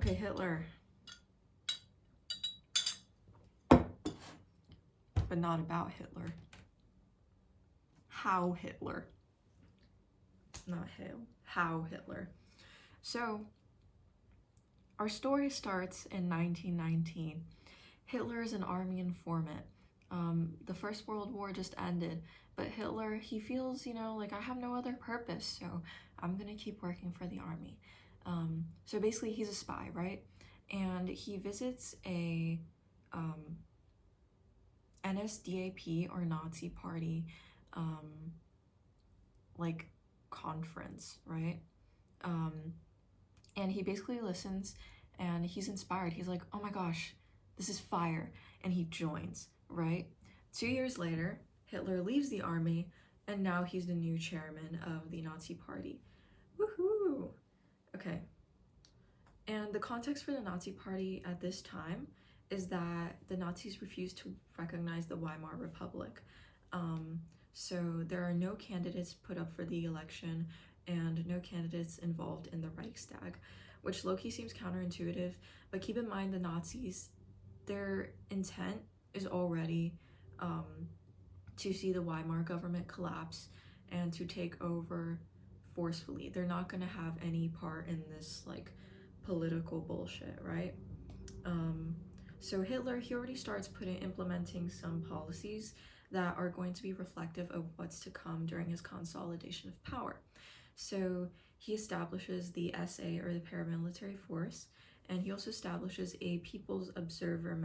Okay, Hitler. But not about Hitler. How Hitler. Not how Hitler. So, our story starts in 1919. Hitler is an army informant. The First World War just ended, but Hitler, he feels, like I have no other purpose, so I'm gonna keep working for the army. So basically, he's a spy, right? And he visits a NSDAP or Nazi Party, like conference, right? And he basically listens and he's inspired. He's like, oh my gosh, this is fire. And he joins, right? 2 years later, Hitler leaves the army and now he's the new chairman of the Nazi Party. Woohoo! Okay. And the context for the Nazi Party at this time is that the Nazis refused to recognize the Weimar Republic. So there are no candidates put up for the election and no candidates involved in the Reichstag, which low-key seems counterintuitive, but keep in mind the Nazis, their intent is already to see the Weimar government collapse and to take over forcefully. They're not going to have any part in this like political bullshit, right? So Hitler, he already starts implementing some policies that are going to be reflective of what's to come during his consolidation of power. So he establishes the SA, or the paramilitary force, and he also establishes a People's Observer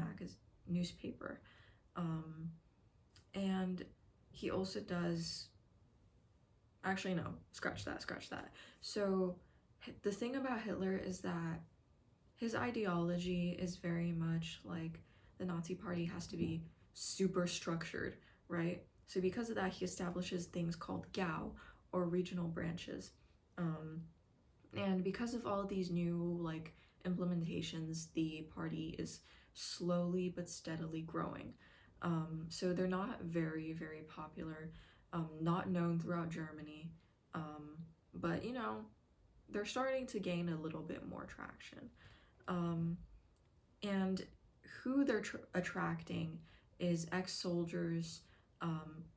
newspaper. And he also does, actually no, scratch that. So the thing about Hitler is that his ideology is very much like the Nazi Party has to be super structured, right? So because of that, he establishes things called Gau, or regional branches. And because of all these new like implementations, the party is slowly but steadily growing. So they're not very, very popular, not known throughout Germany, but they're starting to gain a little bit more traction. And who they're attracting is ex-soldiers,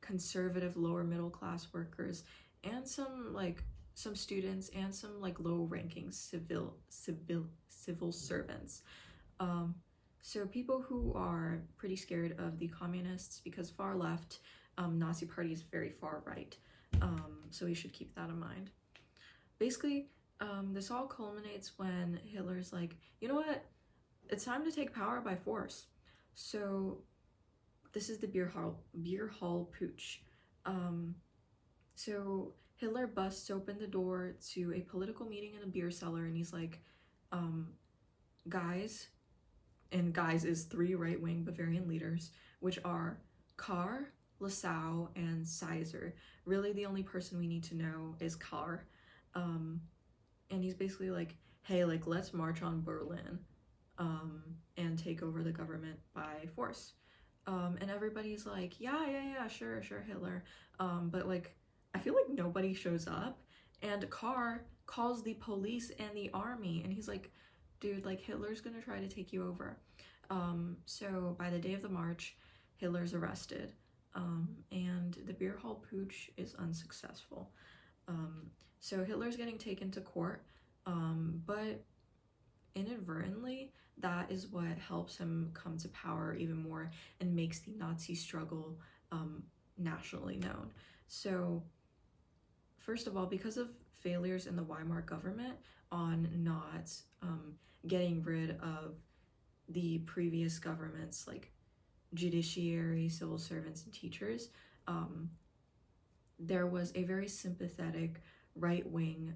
conservative lower middle class workers, and some students and some like low-ranking civil servants. So people who are pretty scared of the communists, because far left, Nazi Party is very far right. So we should keep that in mind. Basically, this all culminates when Hitler's like, you know what? It's time to take power by force. So this is the beer hall putsch. So Hitler busts open the door to a political meeting in a beer cellar, and he's like, guys, and guys is 3 right-wing Bavarian leaders, which are Kahr, Lasau, and Sizer. Really, the only person we need to know is Kahr. And he's basically like, hey, like, let's march on Berlin, and take over the government by force. And everybody's like, yeah, sure, Hitler. But like, I feel like nobody shows up, and Kahr calls the police and the army, and he's like, dude, like, Hitler's gonna try to take you over. So by the day of the march, Hitler's arrested, and the beer hall putsch is unsuccessful. So Hitler's getting taken to court, but inadvertently, that is what helps him come to power even more and makes the Nazi struggle nationally known. So first of all, because of failures in the Weimar government on not getting rid of the previous government's like judiciary, civil servants, and teachers, there was a very sympathetic right-wing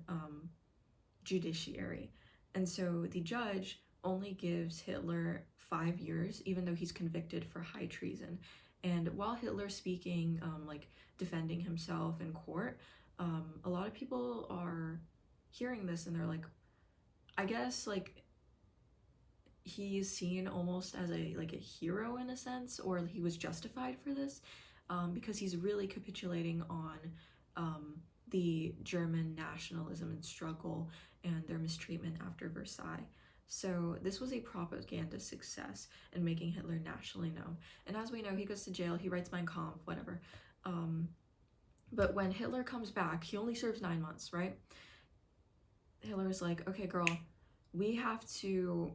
judiciary. And so the judge only gives Hitler 5 years, even though he's convicted for high treason. And while Hitler's speaking, like defending himself in court, a lot of people are hearing this and they're like, I guess like he's seen almost as a hero in a sense, or he was justified for this, because he's really capitulating on the German nationalism and struggle and their mistreatment after Versailles. So this was a propaganda success in making Hitler nationally known. And as we know, he goes to jail, he writes Mein Kampf, whatever. But when Hitler comes back, he only serves 9 months, right? Hitler's like, okay, girl, we have to,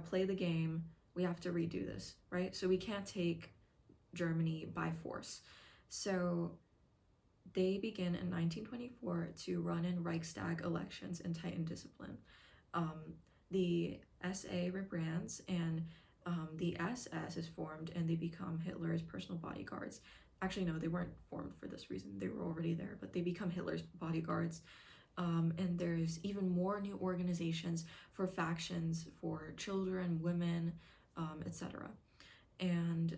play the game. We have to redo this, right? So we can't take Germany by force. So they begin in 1924 to run in Reichstag elections and tighten discipline. The SA rebrands, and the SS is formed, and they become Hitler's personal bodyguards. Actually, no, they weren't formed for this reason. They were already there, but they become Hitler's bodyguards. And there's even more new organizations for factions for children, women, etc. And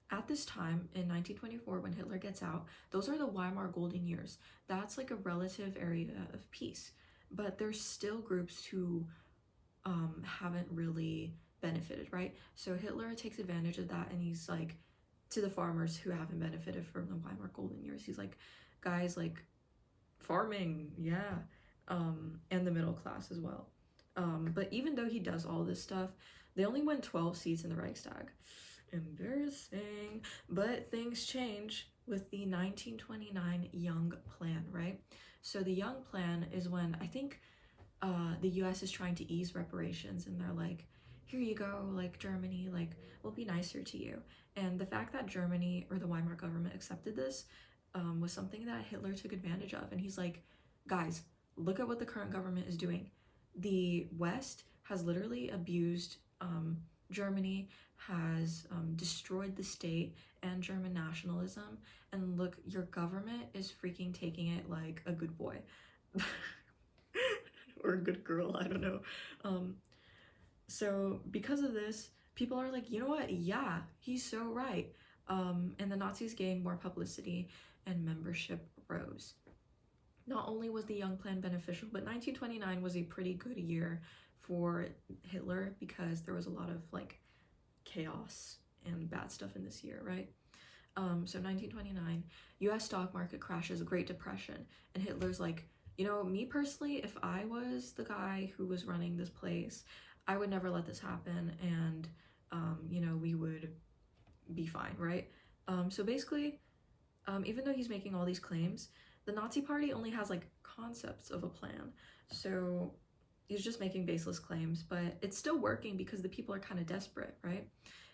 at this time, in 1924, when Hitler gets out, those are the Weimar Golden Years. That's like a relative area of peace. But there's still groups who haven't really benefited, right? So Hitler takes advantage of that, and he's like, to the farmers who haven't benefited from the Weimar Golden Years, he's like, guys, like, farming, yeah, and the middle class as well. But even though he does all this stuff, they only win 12 seats in the Reichstag. Embarrassing. But things change with the 1929 Young Plan, right? So the Young Plan is when I think the US is trying to ease reparations, and they're like, here you go, like, Germany, like, we'll be nicer to you. And the fact that Germany, or the Weimar government, accepted this was something that Hitler took advantage of. And he's like, guys, look at what the current government is doing. The West has literally abused Germany, has destroyed the state and German nationalism, and look, your government is freaking taking it like a good boy. Or a good girl, I don't know. So because of this, people are like, you know what, yeah, he's so right. And the Nazis gained more publicity, and membership rose. Not only was the Young Plan beneficial, but 1929 was a pretty good year for Hitler, because there was a lot of like chaos and bad stuff in this year, right? So 1929, US stock market crashes, Great Depression, and Hitler's like, me personally, if I was the guy who was running this place, I would never let this happen, and we would be fine, right? So basically, even though he's making all these claims, the Nazi Party only has like concepts of a plan. So he's just making baseless claims, but it's still working because the people are kind of desperate, right?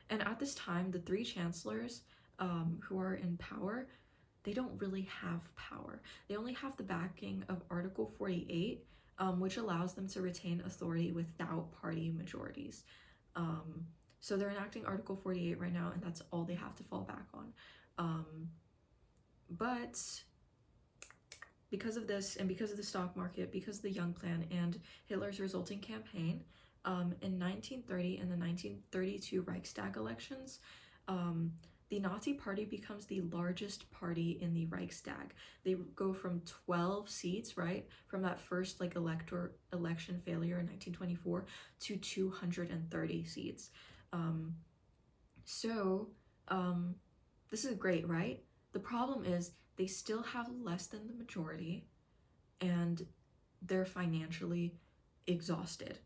And at this time, the 3 chancellors who are in power, they don't really have power. They only have the backing of Article 48, which allows them to retain authority without party majorities. So they're enacting Article 48 right now, and that's all they have to fall back on. But because of this, and because of the stock market, because of the Young Plan and Hitler's resulting campaign, in 1930 and the 1932 Reichstag elections, the Nazi Party becomes the largest party in the Reichstag. They go from 12 seats, right, from that first like election failure in 1924 to 230 seats. This is great, right? The problem is they still have less than the majority, and they're financially exhausted.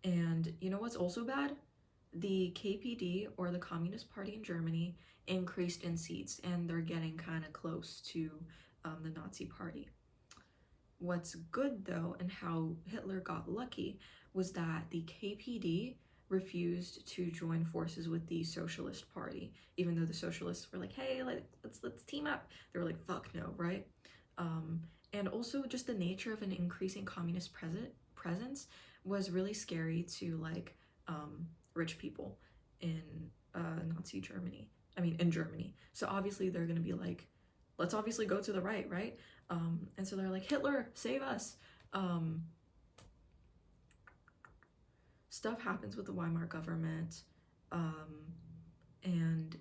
And you know what's also bad? The KPD, or the Communist Party in Germany, increased in seats, and they're getting kind of close to the Nazi Party. What's good though, and how Hitler got lucky, was that the KPD refused to join forces with the Socialist Party, even though the Socialists were like, hey, let's team up. They were like, fuck no, right? And also just the nature of an increasing communist presence was really scary to like rich people in Nazi Germany. In Germany. So obviously they're gonna be like, let's obviously go to the right? And so they're like, Hitler, save us. Stuff happens with the Weimar government, and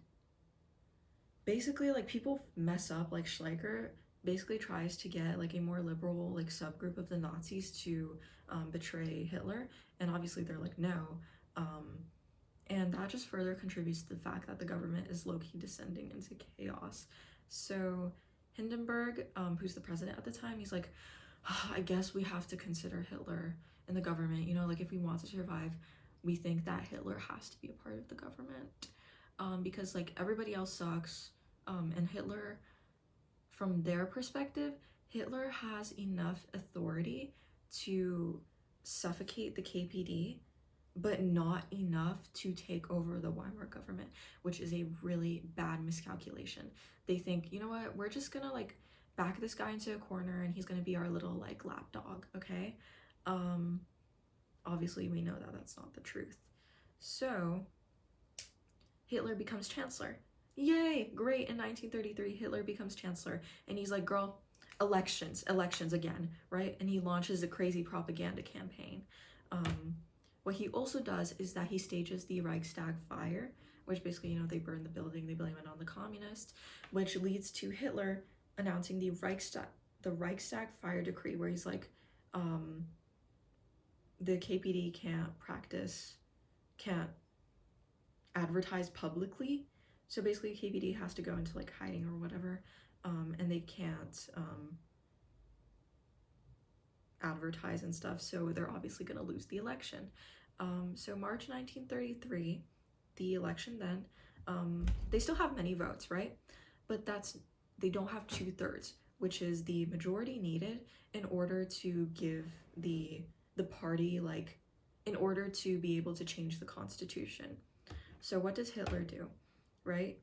basically like people mess up. Like Schleicher basically tries to get like a more liberal like subgroup of the Nazis to betray Hitler, and obviously they're like, no. And that just further contributes to the fact that the government is low-key descending into chaos. So Hindenburg, who's the president at the time, he's like, I guess we have to consider Hitler in the government. You know, like if we want to survive, we think that Hitler has to be a part of the government, because like everybody else sucks, and Hitler, from their perspective, Hitler has enough authority to suffocate the KPD, but not enough to take over the Weimar government, which is a really bad miscalculation. They think, you know what, we're just gonna like back this guy into a corner and he's gonna be our little like lapdog, okay? Obviously we know that that's not the truth. So Hitler becomes chancellor. Yay, great. In 1933, Hitler becomes chancellor, and he's like, girl, elections again, right? And he launches a crazy propaganda campaign. What he also does is that he stages the Reichstag fire, which basically, you know, they burn the building, they blame it on the communists, which leads to Hitler announcing the Reichstag fire decree, where he's like, the KPD can't advertise publicly. So basically KPD has to go into like hiding or whatever, and they can't advertise and stuff, so they're obviously going to lose the election. So March 1933, the election then, they still have many votes, right? But they don't have 2/3, which is the majority needed in order to give the party, like, in order to be able to change the constitution. So what does Hitler do, right?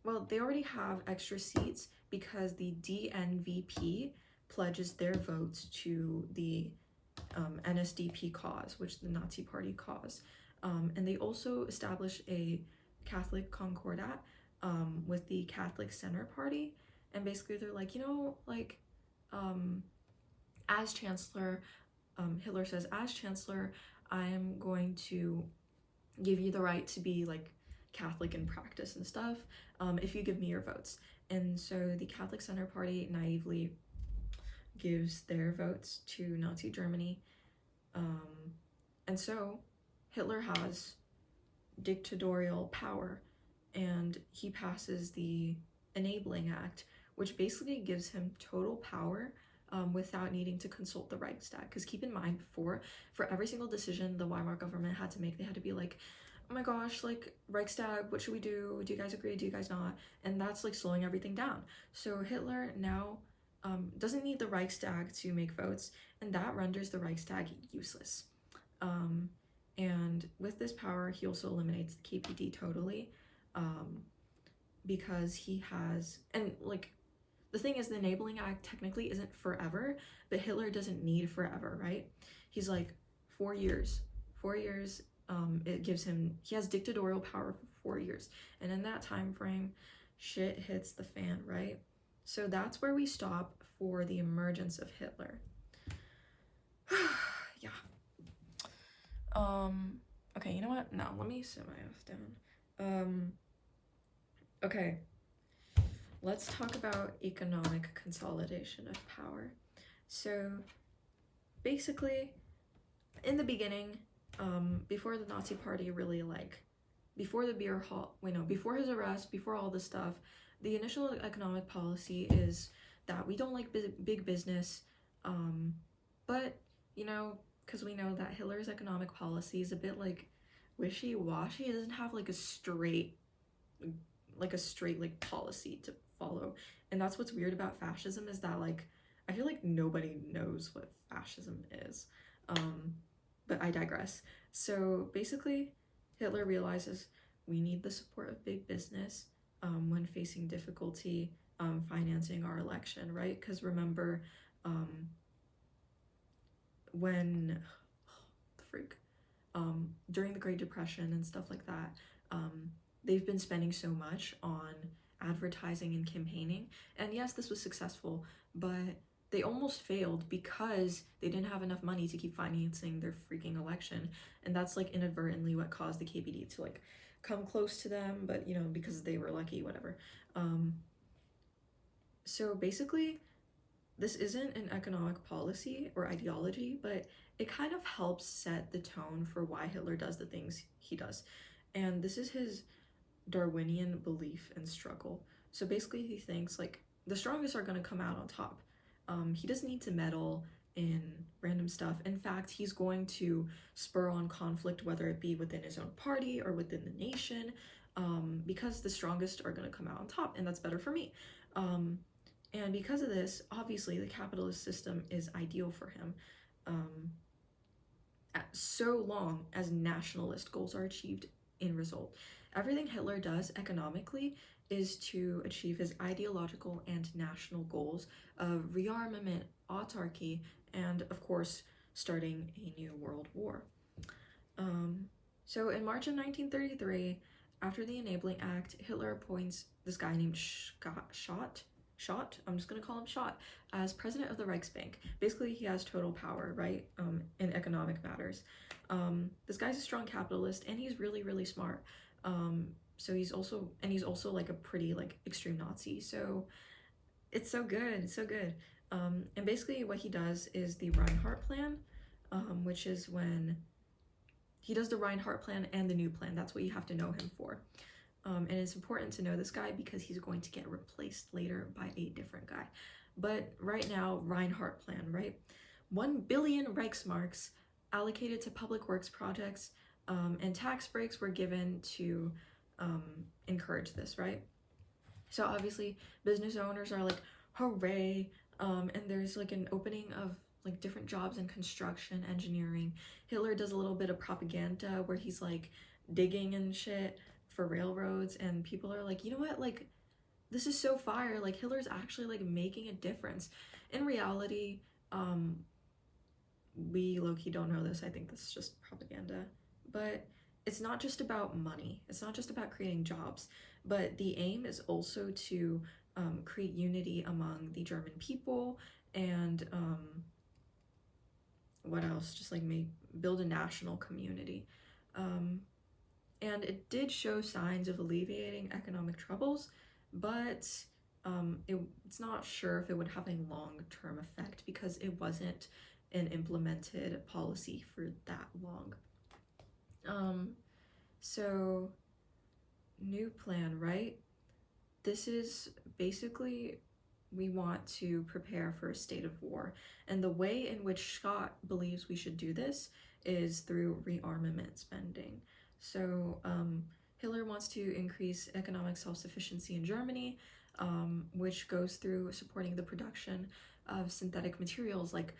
Well, they already have extra seats because the DNVP pledges their votes to the NSDP cause, which is the Nazi Party cause. And they also establish a Catholic Concordat with the Catholic Center Party. And basically they're like, you know, like, as Chancellor, Hitler says, as Chancellor, I'm going to give you the right to be like Catholic in practice and stuff, if you give me your votes. And so the Catholic Center Party naively gives their votes to Nazi Germany. And so Hitler has dictatorial power, and he passes the Enabling Act, which basically gives him total power without needing to consult the Reichstag. Because keep in mind, for every single decision the Weimar government had to make, they had to be like, oh my gosh, like, Reichstag, what should we do? Do you guys agree? Do you guys not? And that's like slowing everything down. So Hitler now doesn't need the Reichstag to make votes, and that renders the Reichstag useless. And with this power, he also eliminates the KPD totally, because he has, and like, the thing is, the Enabling Act technically isn't forever, but Hitler doesn't need forever, right? He's like 4 years. 4 years, it gives him, he has dictatorial power for 4 years. And in that time frame, shit hits the fan, right? So that's where we stop for the emergence of Hitler. Yeah. Okay, you know what? No, let me sit my ass down. Okay. Let's talk about economic consolidation of power. So basically, in the beginning, before the Nazi Party really, like, before the beer hall, before his arrest, before all this stuff, the initial economic policy is that we don't like big business, but, you know, because we know that Hitler's economic policy is a bit, like, wishy-washy. It doesn't have, like, a straight policy to follow. And that's what's weird about fascism, is that, like, I feel like nobody knows what fascism is. But I digress. So basically, Hitler realizes we need the support of big business when facing difficulty financing our election, right? Because remember, when during the Great Depression and stuff like that, they've been spending so much on advertising and campaigning, and yes, this was successful, but they almost failed because they didn't have enough money to keep financing their freaking election. And that's like inadvertently what caused the KPD to like come close to them, but you know, because they were lucky, whatever. So basically, this isn't an economic policy or ideology, but it kind of helps set the tone for why Hitler does the things he does. And this is his Darwinian belief and struggle. So basically he thinks like the strongest are going to come out on top. He doesn't need to meddle in random stuff. In fact, he's going to spur on conflict, whether it be within his own party or within the nation, because the strongest are going to come out on top, and that's better for me. And because of this, obviously, the capitalist system is ideal for him, so long as nationalist goals are achieved in result. Everything Hitler does economically is to achieve his ideological and national goals of rearmament, autarky, and of course, starting a new world war. So in March of 1933, after the Enabling Act, Hitler appoints this guy named Schott, I'm just gonna call him Schott, as president of the Reichsbank. Basically, he has total power, right, in economic matters. This guy's a strong capitalist, and he's really, really smart. So he's also like a pretty like extreme Nazi. So it's so good, it's so good. And basically, what he does is the Reinhardt Plan, which is when he does the Reinhardt Plan and the New Plan. That's what you have to know him for. And it's important to know this guy because he's going to get replaced later by a different guy. But right now, Reinhardt Plan, right? 1 billion Reichsmarks allocated to public works projects, and tax breaks were given to encourage this, right? So obviously, business owners are like, hooray, and there's like an opening of like different jobs in construction, engineering. Hitler does a little bit of propaganda where he's like digging and shit for railroads, and people are like, you know what, like this is so fire, like Hitler's actually like making a difference. In reality, we low-key don't know this. I think this is just propaganda, but it's not just about money, it's not just about creating jobs, but the aim is also to create unity among the German people, and what else, just like build a national community. And it did show signs of alleviating economic troubles, but it's not sure if it would have a long-term effect because it wasn't an implemented policy for that long. So new plan, right? This is basically, we want to prepare for a state of war. And the way in which Scott believes we should do this is through rearmament spending. So Hitler wants to increase economic self-sufficiency in Germany, which goes through supporting the production of synthetic materials like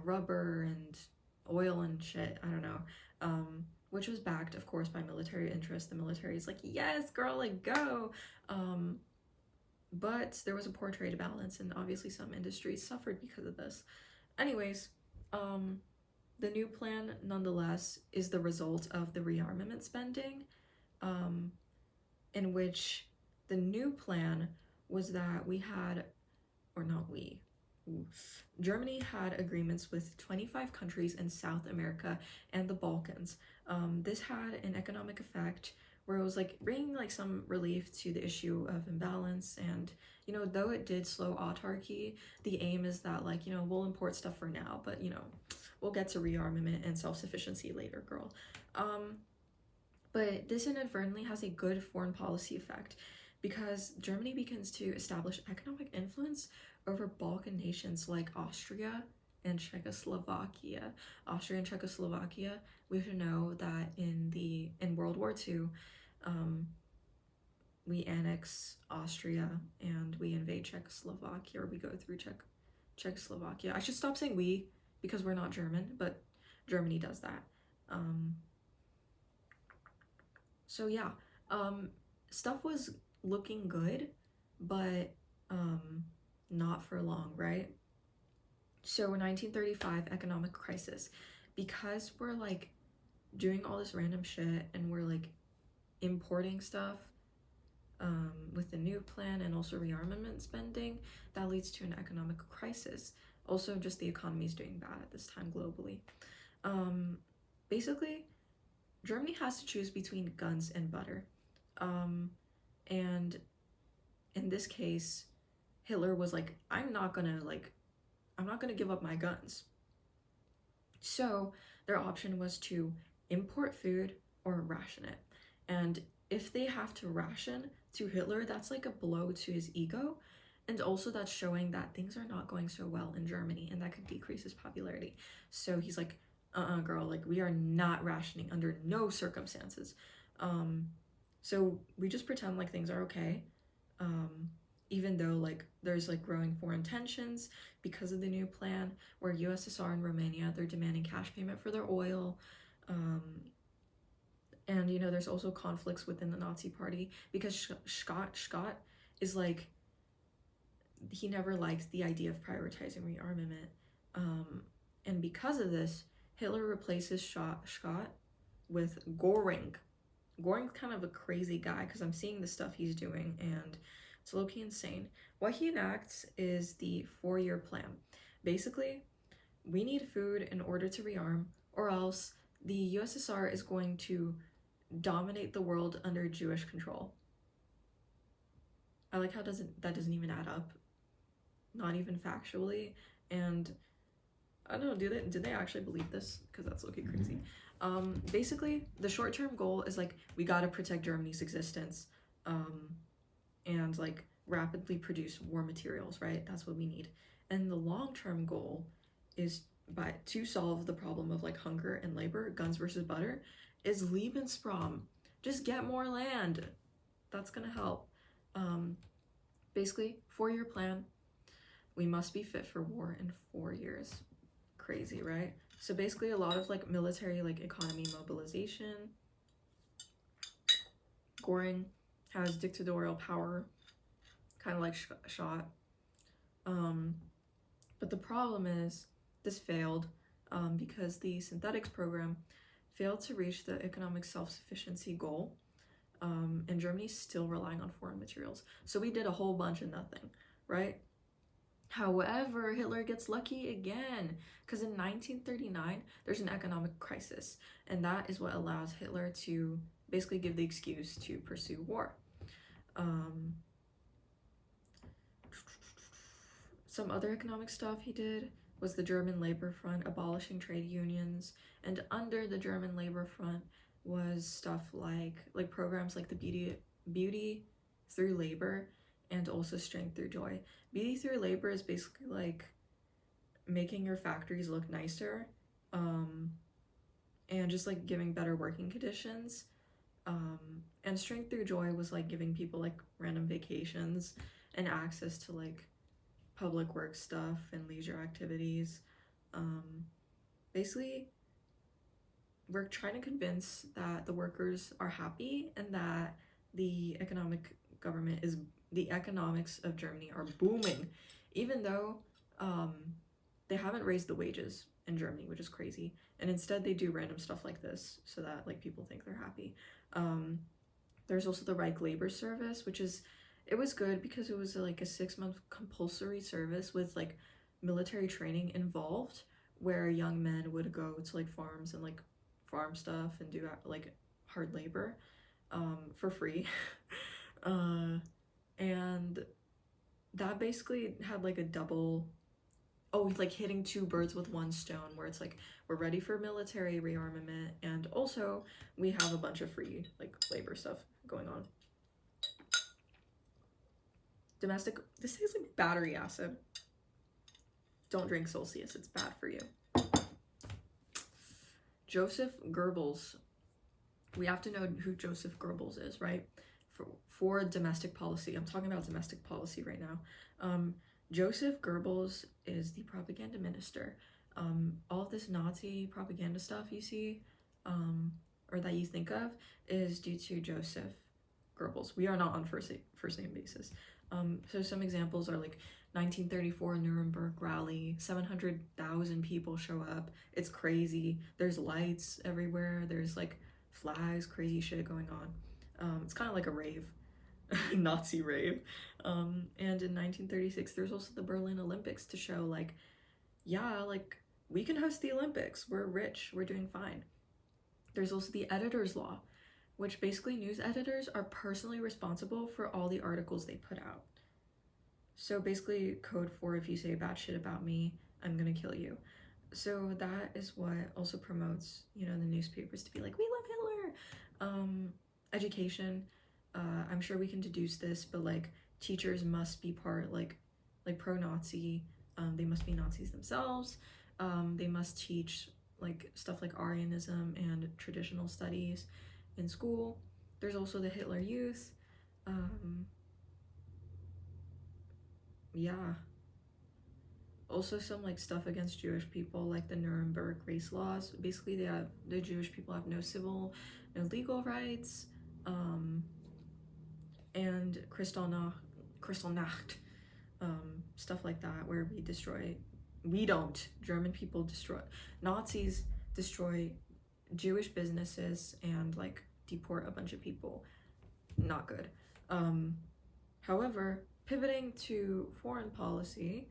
rubber and oil and shit, I don't know, which was backed, of course, by military interest. The military is like, yes, girl, like, go! But there was a poor trade balance, and obviously some industries suffered because of this. Anyways, the new plan, nonetheless, is the result of the rearmament spending, in which the new plan was that we had, or not we, Germany had agreements with 25 countries in South America and the Balkans. This had an economic effect where it was like bringing like some relief to the issue of imbalance, and you know, though it did slow autarky, the aim is that like, you know, we'll import stuff for now, but you know, we'll get to rearmament and self-sufficiency later, girl. But this inadvertently has a good foreign policy effect because Germany begins to establish economic influence over Balkan nations like Austria and Czechoslovakia. Austria and Czechoslovakia, we should know that in World War II, we annex Austria and we invade Czechoslovakia, or we go through Czechoslovakia. I should stop saying we because we're not German, but Germany does that. So yeah, stuff was looking good, but not for long, right? So 1935, economic crisis. Because we're like doing all this random shit and we're like importing stuff with the new plan and also rearmament spending, that leads to an economic crisis. Also, just the economy is doing bad at this time globally. Basically, Germany has to choose between guns and butter. And in this case, Hitler was like, I'm not gonna give up my guns. So their option was to import food or ration it. And if they have to ration to Hitler, that's like a blow to his ego. And also that's showing that things are not going so well in Germany, and that could decrease his popularity. So he's like, girl, like we are not rationing under no circumstances. So we just pretend like things are okay. Even though like there's like growing foreign tensions because of the new plan, where USSR and Romania, they're demanding cash payment for their oil. And you know, there's also conflicts within the Nazi party, because Scott is like, he never liked the idea of prioritizing rearmament. And because of this, Hitler replaces Scott with Göring. Göring's kind of a crazy guy, because I'm seeing the stuff he's doing, and it's low-key insane. What he enacts is the 4-year plan. Basically, we need food in order to rearm, or else the USSR is going to dominate the world under Jewish control. I like how that doesn't even add up, not even factually. And I don't know, do they actually believe this? Because that's looking crazy. Basically, the short-term goal is like, we gotta protect Germany's existence, and like rapidly produce war materials, right? That's what we need. And the long-term goal is to solve the problem of like hunger and labor, guns versus butter, is Lebensraum. Just get more land. That's gonna help. Basically, 4-year plan. We must be fit for war in 4 years. Crazy, right? So basically a lot of like military like economy mobilization. Göring has dictatorial power, kind of like Schott. But the problem is this failed, because the synthetics program failed to reach the economic self-sufficiency goal, and Germany's still relying on foreign materials. So we did a whole bunch of nothing, right? However, Hitler gets lucky again, because in 1939, there's an economic crisis, and that is what allows Hitler to basically give the excuse to pursue war. Some other economic stuff he did was the German Labor Front, abolishing trade unions, and under the German Labor Front was stuff like programs like the Beauty Through Labor, and also Strength Through Joy. Beauty Through Labor is basically like making your factories look nicer, and just like giving better working conditions. And Strength Through Joy was like giving people like random vacations and access to like public work stuff and leisure activities. Basically, we're trying to convince that the workers are happy, and that the economics of Germany are booming, even though they haven't raised the wages in Germany, which is crazy. And instead they do random stuff like this so that like people think they're happy. There's also the Reich Labor Service, it was good because it was like a 6-month compulsory service with like military training involved, where young men would go to like farms and like farm stuff and do like hard labor for free. And that basically had like a double, like hitting 2 birds with 1 stone, where it's like we're ready for military rearmament, and also we have a bunch of free like labor stuff going on. This tastes like battery acid. Don't drink Celsius, it's bad for you. Joseph Goebbels. We have to know who Joseph Goebbels is, right? For domestic policy. I'm talking about domestic policy right now. Joseph Goebbels is the propaganda minister. All of this Nazi propaganda stuff you see, or that you think of, is due to Joseph Goebbels. We are not on first name basis. So some examples are like 1934 Nuremberg rally, 700,000 people show up. It's crazy. There's lights everywhere. There's like flags, crazy shit going on. It's kind of like a rave, Nazi rave. And in 1936, there's also the Berlin Olympics to show like, yeah, like we can host the Olympics. We're rich. We're doing fine. There's also the editor's law, which basically news editors are personally responsible for all the articles they put out. So basically code for, if you say bad shit about me, I'm gonna kill you. So that is what also promotes, the newspapers to be like, we love Hitler. Education, I'm sure we can deduce this, but like teachers must be part like pro-Nazi. They must be Nazis themselves. They must teach like stuff like Aryanism and traditional studies in school. There's also the Hitler Youth. Yeah. Also some like stuff against Jewish people, like the Nuremberg race laws. Basically, the Jewish people have no legal rights. And Kristallnacht, stuff like that, where German people destroy, Nazis destroy Jewish businesses and like deport a bunch of people. Not good. However, pivoting to foreign policy,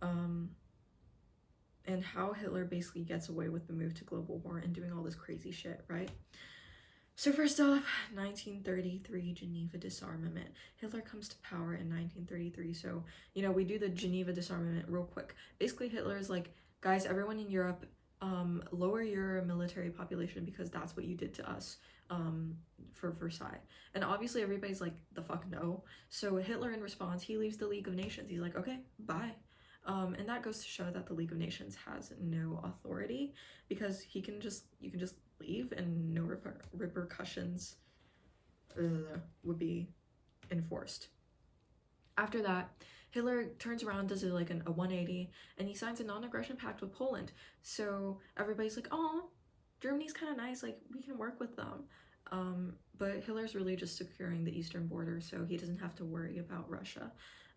and how Hitler basically gets away with the move to global war and doing all this crazy shit, right? So first off, 1933 Geneva Disarmament. Hitler comes to power in 1933. So, we do the Geneva Disarmament real quick. Basically, Hitler is like, guys, everyone in Europe, lower your military population because that's what you did to us for Versailles. And obviously everybody's like, the fuck no. So Hitler, in response, he leaves the League of Nations. He's like, okay, bye. And that goes to show that the League of Nations has no authority, because you can just leave and no repercussions would be enforced. After that, Hitler turns around, does like a 180, and he signs a non-aggression pact with Poland. So everybody's like, oh, Germany's kind of nice, like we can work with them. But Hitler's really just securing the eastern border, so he doesn't have to worry about Russia.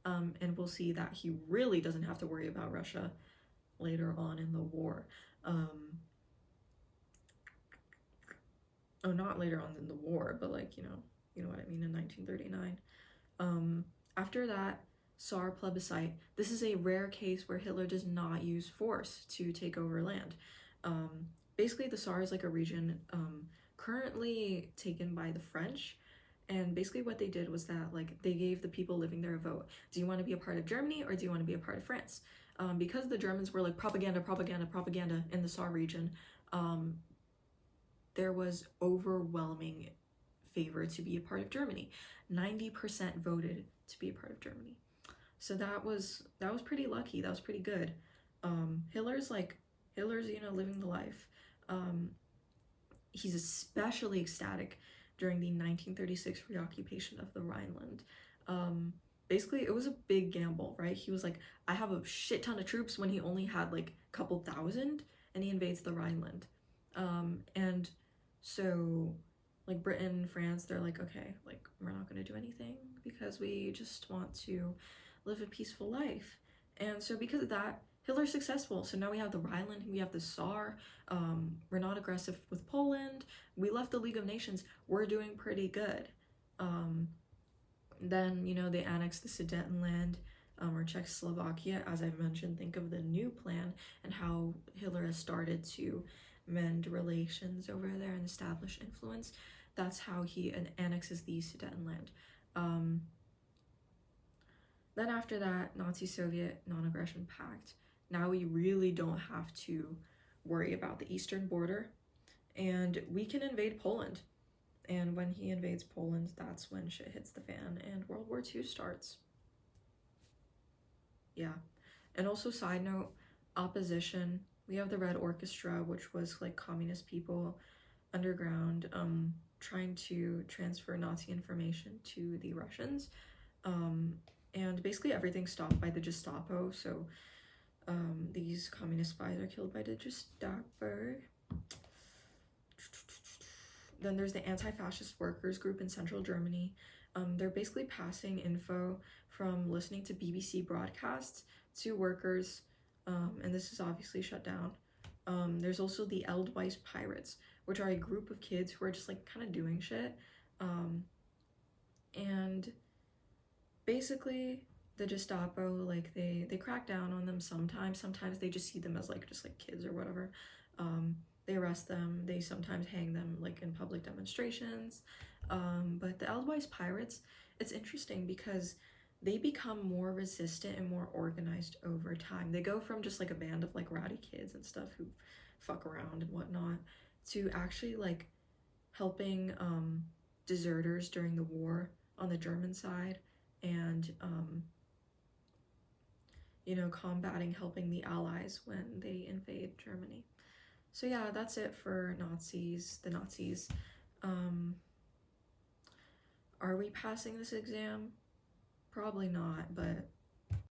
And we'll see that he really doesn't have to worry about Russia later on in the war. Not later on in the war, but like, you know what I mean, in 1939. After that, Tsar plebiscite. This is a rare case where Hitler does not use force to take over land. Basically, the Tsar is like a region currently taken by the French. And basically what they did was that like they gave the people living there a vote. Do you want to be a part of Germany or do you want to be a part of France? Because the Germans were like propaganda in the Tsar region, there was overwhelming favor to be a part of Germany. 90% voted to be a part of Germany. So that was pretty lucky. That was pretty good. Hitler's living the life. He's especially ecstatic during the 1936 reoccupation of the Rhineland. Basically, it was a big gamble, right? He was like, I have a shit ton of troops, when he only had like a couple thousand, and he invades the Rhineland. And so like Britain, France, they're like, okay, like we're not going to do anything because we just want to live a peaceful life. And so because of that, Hitler's successful. So now we have the Rhineland, we have the Tsar, we're not aggressive with Poland, we left the League of Nations, we're doing pretty good. Then, they annexed the Sudetenland, or Czechoslovakia. As I've mentioned, think of the new plan and how Hitler has started to mend relations over there and establish influence. That's how he annexes the Sudetenland. Then after that, Nazi-Soviet non-aggression pact. Now we really don't have to worry about the eastern border, and we can invade Poland. And when he invades Poland, that's when shit hits the fan and World War II starts. Yeah. And also, side note, opposition. We have the Red Orchestra, which was like communist people underground trying to transfer Nazi information to the Russians. And basically everything stopped by the Gestapo. So these communist spies are killed by the Gestapo. Then there's the anti-fascist workers group in central Germany. They're basically passing info from listening to BBC broadcasts to workers, and this is obviously shut down. There's also the Eldweiss Pirates, which are a group of kids who are just like kind of doing shit. And basically the Gestapo, like they crack down on them sometimes they just see them as like just like kids or whatever. They arrest them, they sometimes hang them like in public demonstrations. But the Eldweiss Pirates, it's interesting because they become more resistant and more organized over time. They go from just like a band of like rowdy kids and stuff who fuck around and whatnot to actually like helping deserters during the war on the German side, and you know, combating, helping the Allies when they invade Germany. So yeah, that's it for the Nazis. Are we passing this exam? Probably not, but